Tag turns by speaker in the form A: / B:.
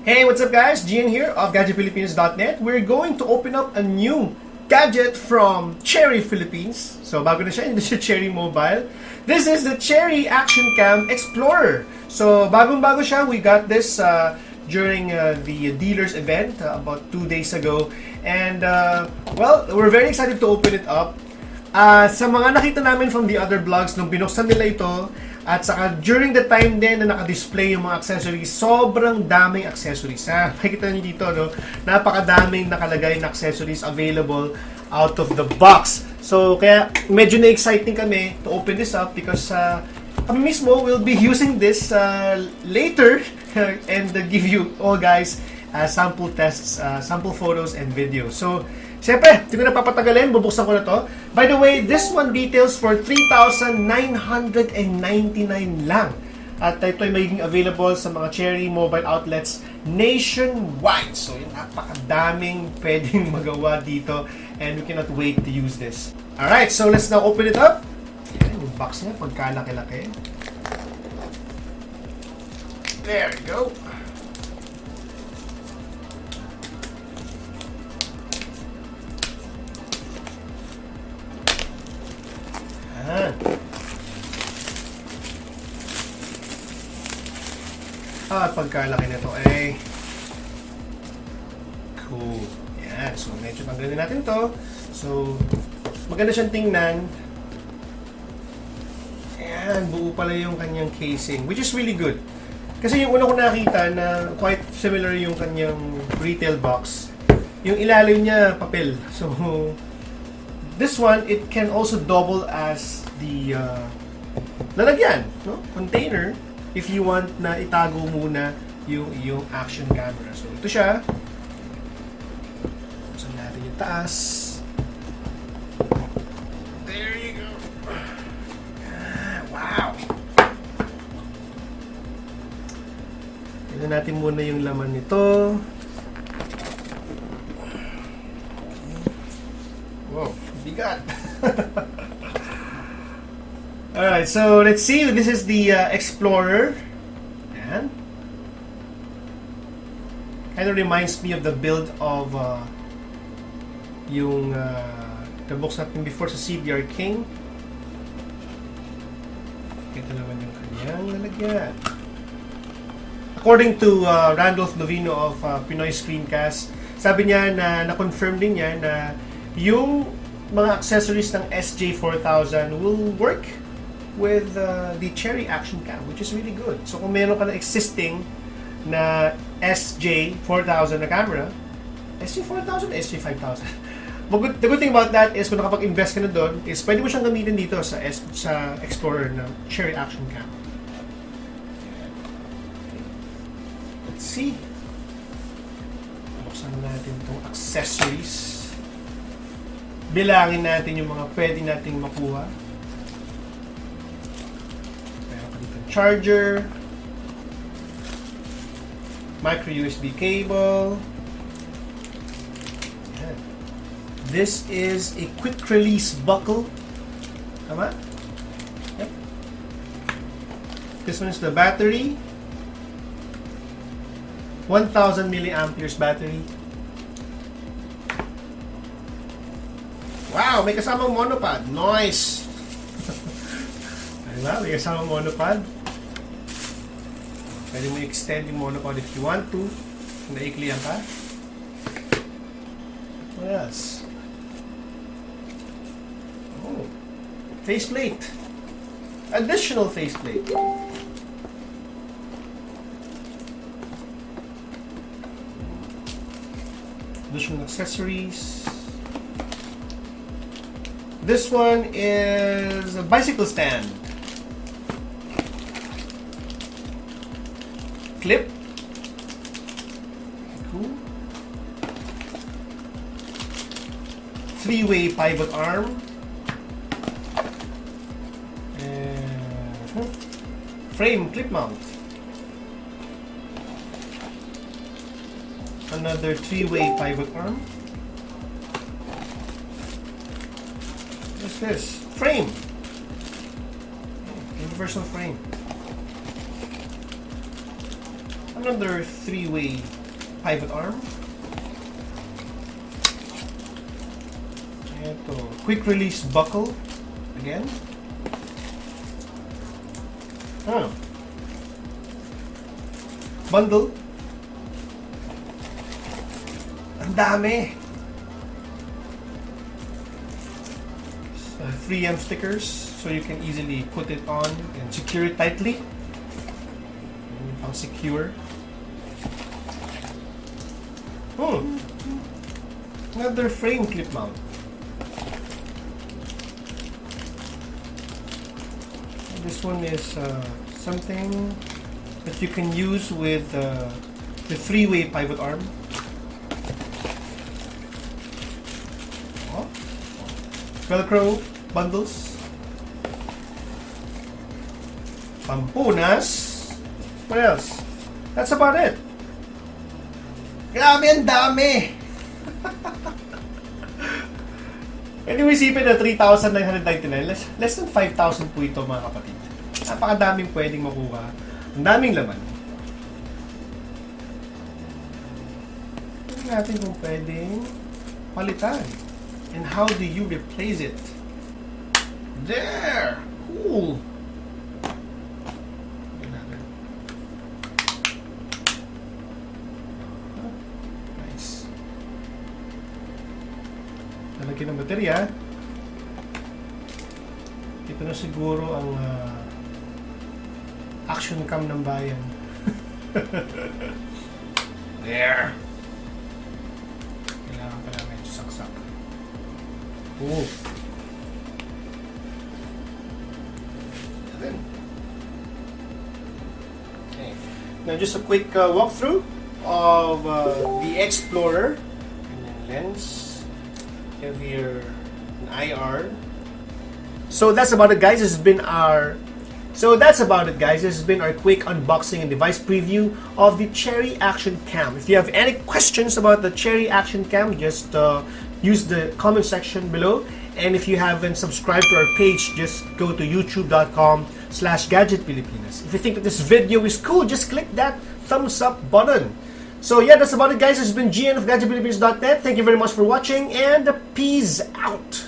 A: Hey, what's up guys? Gian here of GadgetPhilippines.net. We're going to open up a new gadget from Cherry Philippines. So bago na siya, hindi siya Cherry Mobile. This is the Cherry Action Cam Explorer. So bagong-bago siya. We got this during the dealers event about 2 days ago. And well, we're very excited to open it up. Sa mga nakita namin from the other vlogs, nung binuksan nila ito, at saka during the time din na naka-display yung mga accessories, sobrang daming accessories. Makikita niyo dito, no? Napakadaming nakalagay na accessories available out of the box. So, kaya medyo na-exciting kami to open this up because kami mismo will be using this later and give you all guys sample tests, sample photos and videos. So, siyempre, hindi ko na papatagalin, bubuksan ko na to. By the way, this one retails for 3,999 lang. At ito ay magiging available sa mga Cherry mobile outlets nationwide. So, yung napakadaming pwedeng magawa dito and we cannot wait to use this. Alright, so let's now open it up. Ayan, yung box niya, pagkalaki-laki. There we go. Pagkalaki nito ay cool. Yan. So, medyo tanggalin natin to. So, maganda siyang tingnan. Ayan, buo pala yung kanyang casing, which is really good. Kasi yung una ko nakita na quite similar yung kanyang retail box. Yung ilalim niya, papel. So, this one, it can also double as the lalagyan, no? Container if you want na itago muna yung action camera. So, ito siya. Buksan natin yung taas. There you go. Wow! Tignan natin muna yung laman nito. Wow, bigat. Alright, so let's see. This is the Explorer. Ayan. Kind of reminds me of the build of yung nabox natin before sa CBR King. Ito naman yung kanyang lalagyan. According to Randolph Novino of Pinoy Screencast, sabi niya na na-confirm din niya na yung mga accessories ng SJ4000 will work with the Cherry Action Cam, which is really good. So kung meron ka na existing na SJ4000 na camera, SJ4000, SJ5000. The good thing about that is kung nakapag-invest ka na doon, is pwede mo siyang gamitin dito sa Explorer ng Cherry Action Cam. Let's see. Buksan natin itong accessories. Bilangin natin yung mga pwede nating makuha. Charger, micro USB cable. Ayan. This is a quick release buckle. Tama? Yep. This one is the battery. 1,000 milliamperes battery. Wow, may kasamang monopod. Nice! Diba? May kasamang monopod. Pwede mo extend yung monopod if you want to. Kung naiklihan ka. What else? Oh. Faceplate. Additional faceplate. Additional accessories. This one is a bicycle stand. Clip. Cool. 3-way pivot arm. And frame clip mount. Another 3-way pivot arm. What's this? Frame. Universal frame. Another 3-way pivot arm. Ito, quick release buckle. Again. Bundle. Ang dami. 3M stickers, so you can easily put it on and secure it tightly. Pang secure. Another frame clip mount. This one is something that you can use with the 3-way pivot arm. Velcro bundles. Pampunas. What else? That's about it. Grabe, ang dami! Anyway, isipin na 3,999. Less than 5,000 po ito, mga kapatid. Napakadaming pwedeng makuha. Ang daming laman. Tignan natin kung pwedeng palitan. And how do you replace it? There! Cool! Nice. Lalagyan ng baterya. Ito na siguro ang action cam ng bayan. There! Kailangan pala medyo saksak. Oh. Okay. Now just a quick walkthrough of the Explorer. And then lens. You have here an IR. So that's about it, guys. This has been our quick unboxing and device preview of the Cherry Action Cam. If you have any questions about the Cherry Action Cam, just use the comment section below. And if you haven't subscribed to our page, just go to youtube.com/GadgetPilipinas. If you think that this video is cool, just click that thumbs up button. So yeah, that's about it, guys. This has been GN of GadgetPilipinas.net. Thank you very much for watching, and peace out.